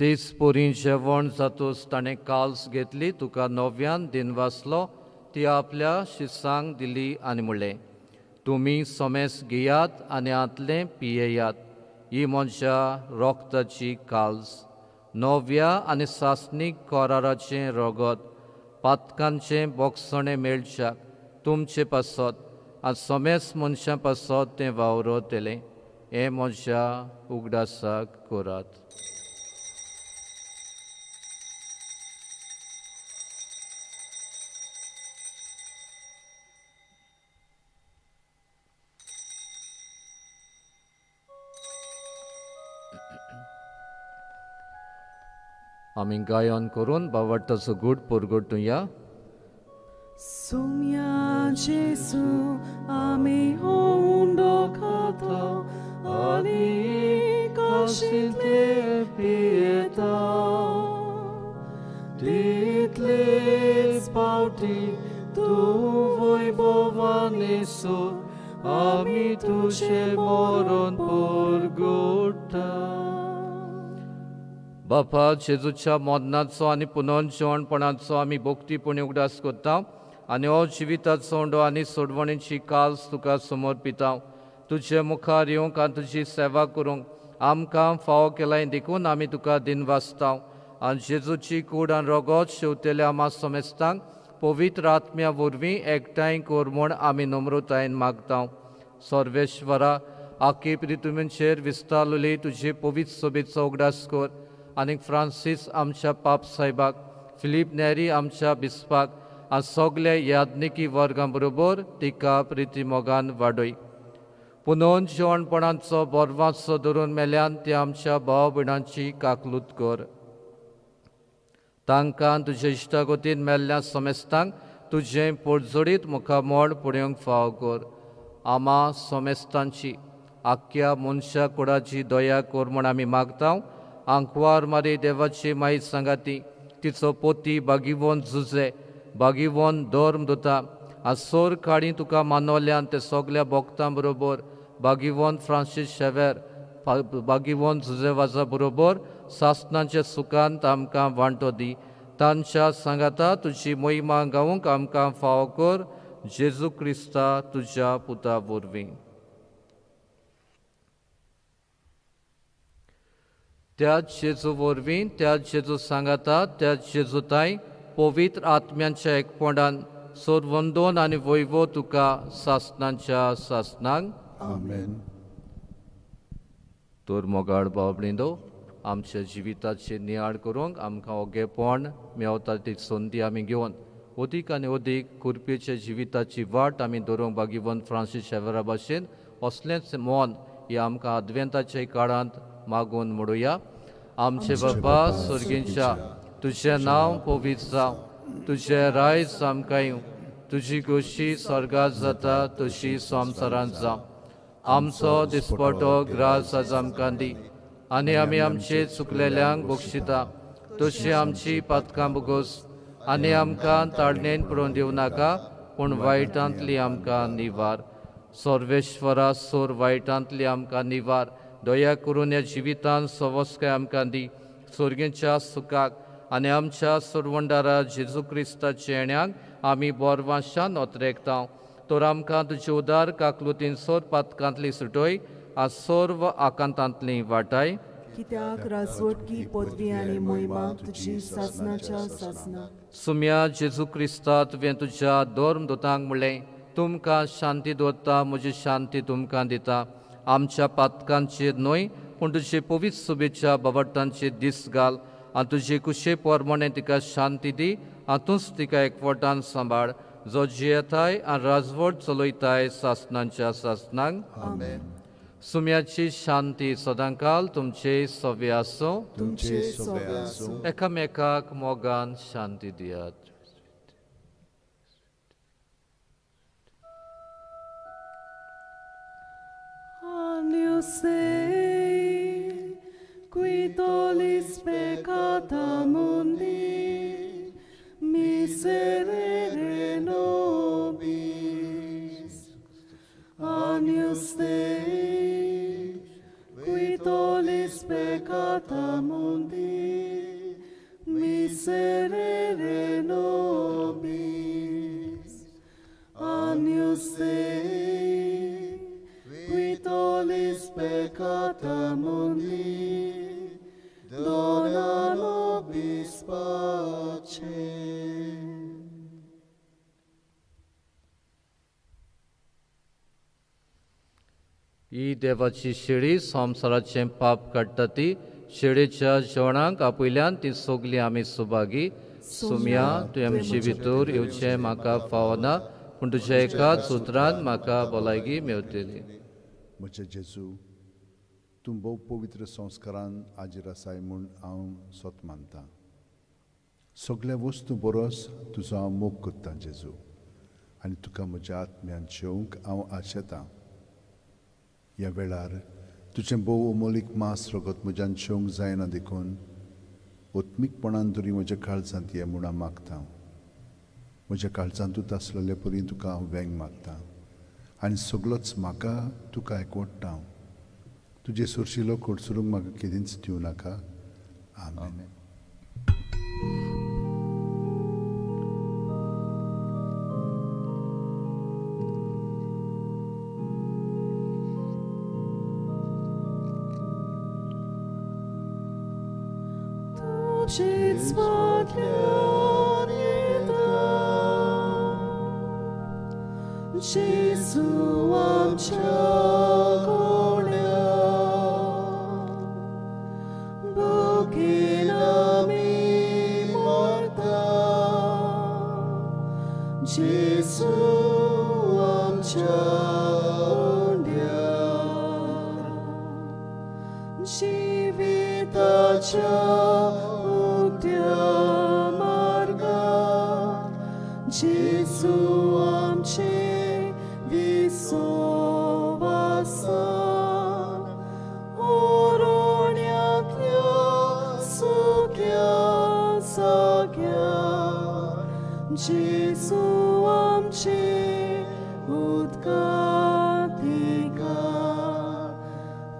तीस पोरी जेवण जातूस ताणें काल्स घेतली तुका नव्यान दिन वाचलो ती आपल्या शिसांक दिली आनी म्हणलें तुमी सोमेस घेयात आनी आतलें पियेयात ही म्हज्या रोगताची काल्स नव्या आनी सासणीक कोराराचें रगत पातकांचें बोगसणें मेळच्याक तुमचें पासत आनी सोमेस मनशां पासत तें वावरतलें हें म्हज्या उगडासाक करात. आमी गायन करून बावटाचो good परगटुया. Sumia Jesu ami hondo kata ani kashitle pieta Titles pauti tu wojwowany sur ami tu się moron porgota बापा जेजूच्या मोदनाचो आनी पुनर्जीवणपणाचो आमी भोक्तीपणी उगडास करता आनी हो जिविताचो ओंडो आनी सोडवणेची काल्स तुका समर्पिता. तुजे मुखार येवंक आनी तुजी सेवा करूंक आमकां फावो केलाय देखून आमी तुका दिन वाचता आनी जेजूची कूड आनी रगत शेवतेल्या आमा सोमेस्तांक पवित्र आत्म्या वरवीं एकठांय कर म्हूण आमी नम्रतायेन मागता. सर्वेश्वरा आख्खे प्रितुमेचेर विस्तारलेली तुजे पवित्र सोबेचो उगडास कर आनी फ्रांसीस आमच्या पाप साहेबाक फिलीप नेरी आमच्या बिस्पाक आनी सगल्या याज्ञिकी वर्गां बरोबर तिका प्रिती मोगान वाडय. पुनर्जीवणपणाचो बोरवांचो धरून मेल्यान ते आमच्या भाव भयणांची काकलूत कर. तांकां तुजे इश्टागतीन मेल्ल्या सोमेस्तांक तुजें पोटजोडीत मुखामोड पुडेवंक फाव कर. आमा सोमेस्तांची आख्ख्या मनशा कुडाची दया कर म्हूण आमी मागता. आंकवार मारी देवाची माई सांगाती तिचो पोती बागिवोन झुजे बागिवोन धर्म दोता आसोर काडी तुका मानवल्यान ते सगल्या भक्तां बरोबर बागिवोन फ्रांसीस शेवेर बागिवोन झुजे वाजा बरोबर सासणाच्या सुखांत आमकां वांटो दी. तांच्या सांगाता तुजी मोहिमा गावूंक आमकां फावो कर जेजू क्रिस्ता तुज्या पुता वरवीं. त्याच जेजू वरवीं त्याच जेजू सांगाता त्याच जेजूताय पवित्र आत्म्यांच्या एकपोंडान सोरवंदोन आनी वैभव तुका सासणांच्या सासणांक आमेन. तोर मोगाळ बाबळिंदो आमच्या जिविताचे नियाळ करूंक आमकां ओगेपण मेवता ती संदी आमी घेवन अदीक आनी अदीक कुरपेच्या जिविताची वाट आमी धरूंक बागिवंत फ्रांसीस शेवेरा भाशेन असलेंच मोन ही आमकां अद्वेंताच्या काळांत मागून म्हणुया. आमचे बाबा स्वर्गींच्या तुजें नांव पवित्र जावं तुजें रायज आमकां येवं तुजी गोशी स्वर्गांत जाता तशी संवसारांत जावं. आमचो दिसपटो ग्रास आज आमकां दी आनी आमी आमचे चुकलेल्यांक बक्षिता तशी आमची पातकां बुगोस आनी आमकां ताळणेन पडोवन दिवं नाका पूण वायटांतली आमकां निवार. सर्वेश्वरा सोर वायटांतली आमकां निवार. दया करून ह्या जिवितांत सवस्काय आमकां दी स्वर्गीच्या सुखाक आनी आमच्या सोडवंडारा जेजू क्रिस्ताच्या येण्याक आमी बोरवांशान ओतरेकता. तर आमकां तुजे उदार काकलुतीन सोर पातकांतली सुटोय आ सोर्व आकांतांतली वाटाय. कित्याक राजवटकी पदवी आनी मोहिमा तुजी सासणाच्या सासना. सुम्या जेजू क्रिस्ता तुवें तुज्या धर्म दोतांक म्हणलें तुमकां शांती दवरता म्हजी शांती तुमकां दिता. आमच्या पातकांचेर न्हय पूण तुजे पवित्र सुबेच्या बावटांचेर दीस घाल आनी तुजे कुशे पोरमोणें तिका शांती दी आनी तूंच तिका एकवटान सांबाळ जो जियेताय आनी राजवट चलयताय सासणांच्या सासणांक. सुम्याची शांती सदांकाल तुमचे सवे आसूं. तुमचे सोबे आसूं. एकामेकाक मोगान शांती दियात. Agnus Dei, qui tollis peccata mundi, miserere nobis. Agnus Dei, qui tollis tollis peccata mundi, miserere nobis. Agnus Dei, qui tollis peccata mundi, dona nobis pacem. ही देवाची शेळी संवसाराचें पाप काडटा ती शेळेच्या जेवणाक आपयल्यान ती सोगली आमी सुभागी. सुम्या तुवें आमचे भितर येवचें म्हाका फावना, पूण तुज्या एकाच उतरान म्हाका भलायकी मेवतली. म्हजे जेजू, तूं भोव पवित्र संस्कारान हाजीर आसाय म्हूण हांव सोत मानतां. सगळे वस्तू बरोस तुजो हांव मोग करतां जेजू, आनी तुका म्हज्या आत्म्यान जेवंक हांव आशेतां. ह्या वेळार तुजें भोव अमोलीक मास रगत म्हज्यान जेवंक जायना देखून ओत्मीकपणान तरी म्हज्या काळजांत ये म्हूण हांव मागतां. म्हज्या काळजांतूच आसलेले परी तुका हांव वेंग मागतां, आनी सगळोच म्हाका तुका एकवटां. तुजे सुरशिलो कोडसरूंक म्हाका केदींच दिवं नाका. आमेन. Tudzież Jezu आमच्या गोड्या, भोगीन आमी मरता. जेजू आमच्या ओंड्यार, जिविताच्या उक्त्या मार्गार. जेजू आमचे विसवासान, ओरोण्यांतल्या सुक्या जाग्यार. जेजू आमचे उदकाधिकार,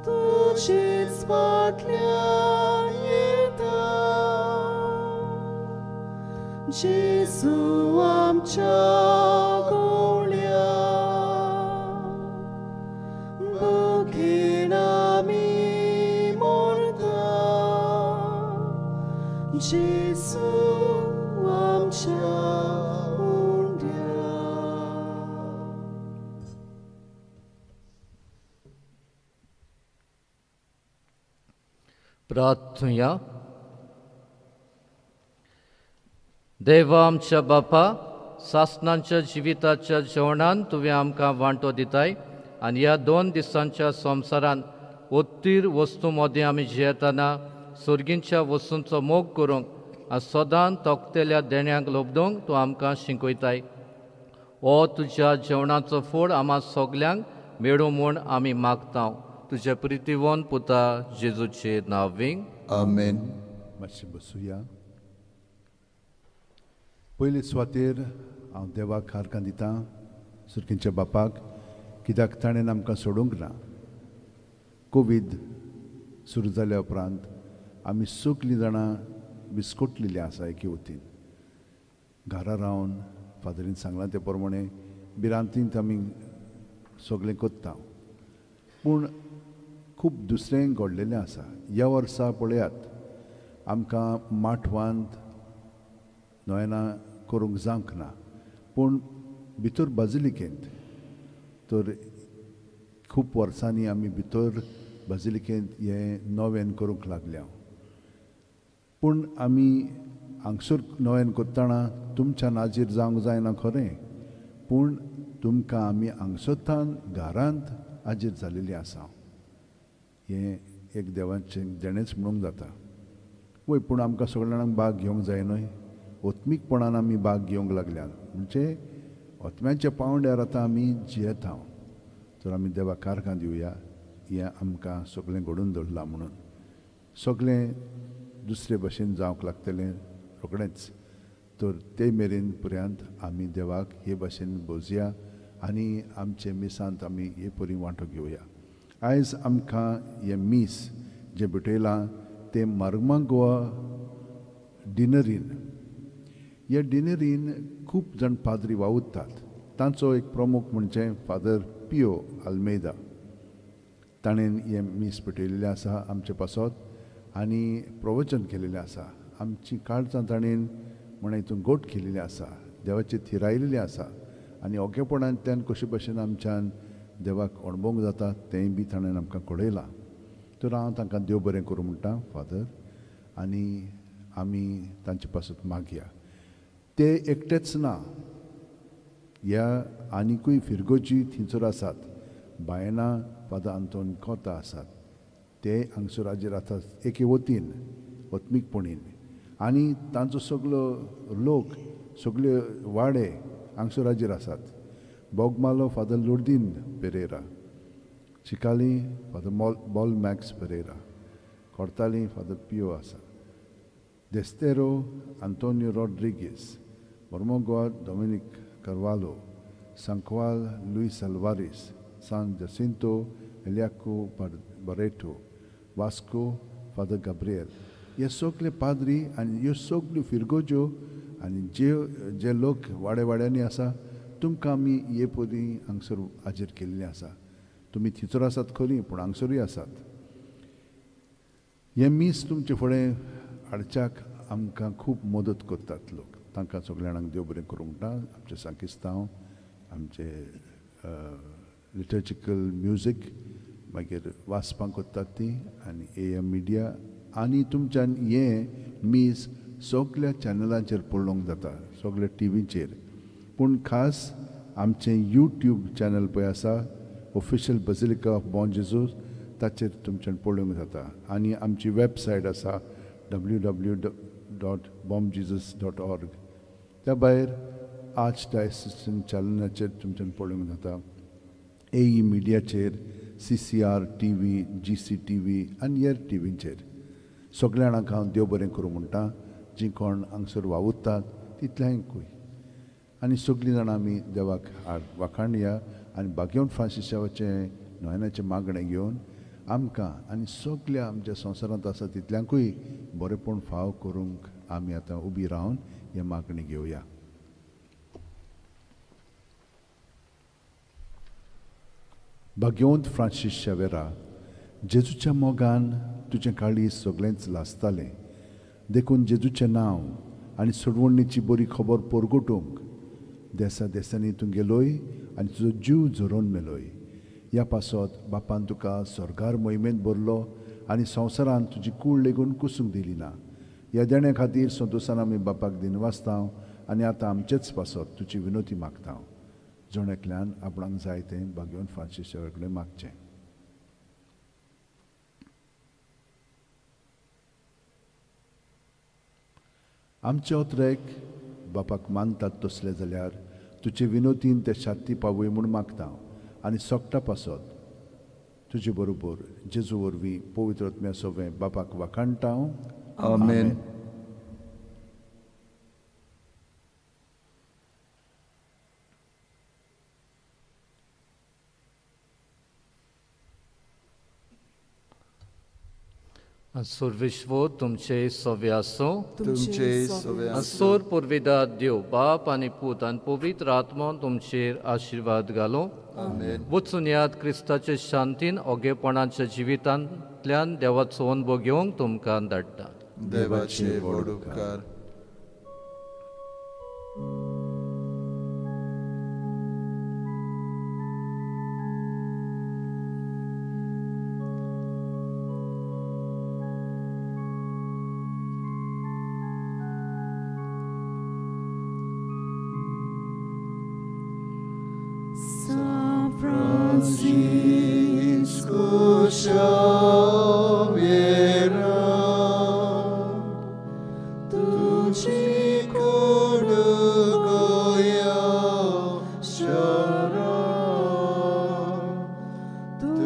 तुजेच फाटल्यान येता. जेजू आमच्या गोळ्या, भोगीन आमी मरता. जेजू आमच्या ओंड्यार. प्रार्थुया. देवा आमच्या बापा, सासणांच्या जिविताच्या जेवणान तुवें आमकां वांटो दिताय, आनी ह्या 2 दिसांच्या संवसारान उत्तीर वस्तू मदें आमी जियेतना सर्गींच्या वस्तूंचो मोग करूंक आनी सदां तोखतेल्या देण्यांक लोबदोंक तूं आमकां शिकयताय. हो तुज्या जेवणाचो फळ आम्हा सगल्यांक मेळूं म्हूण आमी मागता. तुजे प्रितीवोन पुता जेजूचे नांवीं. आमेन. मातशें बसुया. पयले सुवातेर हांव देवाक कारकां दितां, सुरकेंच्या बापाक, कित्याक ताणें आमकां सोडूंक ना. कोवीड सुरू जाल्या उपरांत आमी सगलीं जाणां विस्कटलेलीं आसा एके वतीन. घरा रावन फादरीन सांगलां ते प्रमाणे भिरांतींत आमी सगळें कोत्ता. पूण खूब दुसरें घडलेलें आसा. ह्या वर्सा पळयात, आमकां माटवांत नोयनां करूंक जावंक ना, पूण भितर बाजिलिकेंत तर खूब वर्सांनी आमी भितर बाजिलिकेंत हें नवें करूंक लागल्या. पूण आमी हांगसर नवें कोत्ताना तुमच्या नाजीर जावंक जायना खरें, पूण तुमकां आमी हांगसरतान घरांत हाजीर जालेलीं आसा. हें एक देवाचें देणेंच म्हणूंक जाता. वय, पूण आमकां सगळ्या जाणांक भाग घेवंक जाय न्हय. ओत्मीकपणान आमी भाग घेवंक लागल्यात, म्हणजे ओत्म्याच्या पावंड्यार आतां आमी जियेता. तर आमी देवाक कारकां दिवया, हें आमकां सगळें घडोवन दवरलां म्हणून. सगळें दुसरे भशेन जावंक लागतलें रोखडेंच. तर ते मेरेन पर्यंत आमी देवाक हे भाशेन बोजया आनी आमचे मिसांत आमी हे परी वांटो घेवया. आयज आमकां हें मीस जे भेटयलां तें मार्गमा गोवा डिनरीन. ह्या डिनरीन खूब जाण पाद्री वावुरतात. तांचो एक प्रमुख म्हणजे फादर पियो आल्मेदा. ताणें हे मीस भेटयलेलें आसा आमचे पासत आनी प्रवचन केलेलें आसा. आमची काळजां ताणें म्हण हितून गोट केलेली आसा, देवाची थिरायलेली आसा आनी ओगेपणांतल्यान कशे भशेन आमच्यान देवाक अणभवूंक जाता तेंय बी ताणें आमकां कळयलां. तर हांव तांकां देव बरें करूं म्हणटा फादर, आनी आमी तांचे पासून मागया. ते एकटेच ना, ह्या आनिकूय फिरगोजी थंयसर आसात. बायना फादर आंतोन कोता आसात, ते हांगसर हाजीर आसात एके वतीन वत्मीकपणीन. आनी तांचो सगलो लोक सगळे वाडे हांगसर हाजीर आसात. बोगमालो फादर लुर्दीन पेरेरा, चिकाली फादर बॉल मॅक्स पेरेरा, कोर्ताली फादर पियो आसा, देस्तेरो आंतोनियो रॉड्रिगीस, मोर्मोगोआ डॉमिनिक कार्वालो, सांकवाल लुईस अल्वारिस, सान जसिंतो एलियाको बारेटो, वास्को फादर गाब्रिएल. हे सगळे पाद्री आनी ह्यो सगल्यो फिरगोज्यो आनी जे लोक वाड्या वाड्यांनी आसा तुमकां आमी हे पदी हांगसर हाजीर केल्लीं आसा. तुमी थंयसर आसात खरी, पूण हांगसरूय आसात. हे मीस तुमचे फुडें हाडच्याक आमकां खूब मदत करतात लोक. तांकां सगळ्या जाणांक देव बरें करूं म्हणटा. आमचे सांकिस्तांव, आमचे लिटर्जिकल म्युजीक, मागीर वाचपाक करतात ती, आनी AM मिडिया, आनी तुमच्यान हें मीस सगळ्या चॅनलांचेर पळोवंक जाता, सगळ्या टीव्हीचेर. पूण खास आमचें YouTube चॅनल पळय आसा, official basilica of born Jesus, ताचेर तुमच्यान पळोवंक जाता. आनी आमची वेबसायट आसा www.bombjesus.org. त्या भायर आर्च डायसिसन चॅनलाचेर तुमच्यान पळोवंक जाता. AE मिडियाचेर, CCR TV, GCTV आनी हेर टीव्हींचेर. सगळ्या जाणांक हांव देव बरें करूं म्हणटा, जीं कोण हांगसर वावुरतात तितल्यांकूय. आनी सगळीं जाणां आमी देवाक वाखाणया आनी बागेवन फ्रांसिसाचे नोयनाचें मागणें घेवन आमकां आनी सगळ्या आमच्या संवसारांत आसा तितल्यांकूय बरेंपण फाव करूंक आमी आतां उबी रावन हे मागणी घेवया. बागेवंत फ्रांसीस शावेरा, जेजूच्या मोगान तुजें काळीज सगळेंच लासतालें. देखून जेजूचें नांव आनी सोडवणीची बरी खबर परगटूंक देसा देसांनी तूं गेलोय आनी तुजो जीव झरोवन मेलोय. ह्या पासत बापान तुका स्वर्गार मोहिमेंत भरलो आनी संवसारांत तुजी कूड लेगून कुसूंक दिली ना. ह्या देण्या खातीर संतोशान आमी बापाक दिनवासतांव आनी आतां आमचेच पासत तुजी विनोती मागता. जोणेकल्यान आपणाक जाय तें बागेवन फ्रांसीस कडेन मागचें. आमचे ओतरेक बापाक मानतात तसले जाल्यार तुजे विनोतीन ते शांती पावय म्हूण मागता आनी सोगटा पासत तुजे बरोबर जेजू वरवीं पवित्र आत्म्या सोबें बापाक वाखाणटा. आमेन. Survishvo तुमचे सवे आसूं. तुमचे सवे असोर पुर्विदा देव बाप आनी पूत आनी पवित्र आत्मा तुमचेर आशिर्वाद घालो. वचून याद क्रिस्ताचे शांतीन ओगेपणाच्या जिवितांतल्यान देवाचो अनुभव घेवंक तुमकां धाडटा. देवाचे व्हड उपकार. Francisco Xaviera, tuci goya shara, tu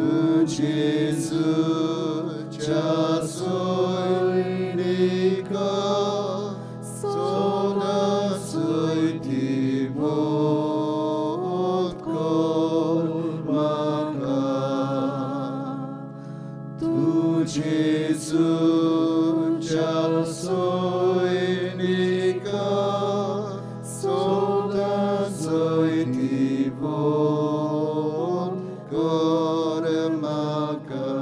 Jesus jasoinika, sona soitivo. Tu Jesuच्या सोयिका सोदा सोयती बोल कर म्हाका